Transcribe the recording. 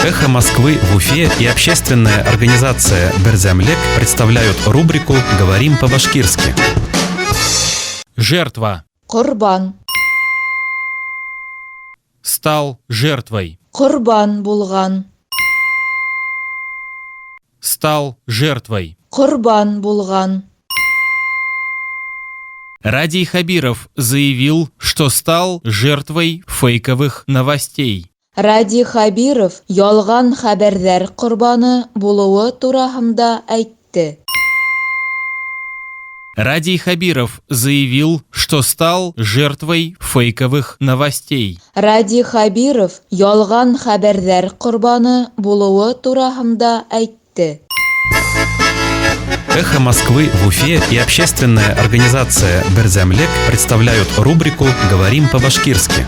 «Эхо Москвы» в Уфе и общественная организация «Берзямлек» представляют рубрику «Говорим по-башкирски». Жертва. Курбан. Стал жертвой. Курбан булган. Стал жертвой. Курбан булган. Радий Хабиров заявил, что стал жертвой фейковых новостей. Радий Хабиров ялган хәбәрҙәр ҡорбаны булыуы тураһында әйтте. Радий Хабиров заявил, что стал жертвой фейковых новостей. Радий Хабиров ялган хәбәрҙәр ҡорбаны булыуы тураһында әйтте. «Эхо Москвы» в Уфе и общественная организация «Берзямлек» представляют рубрику «Говорим по-башкирски».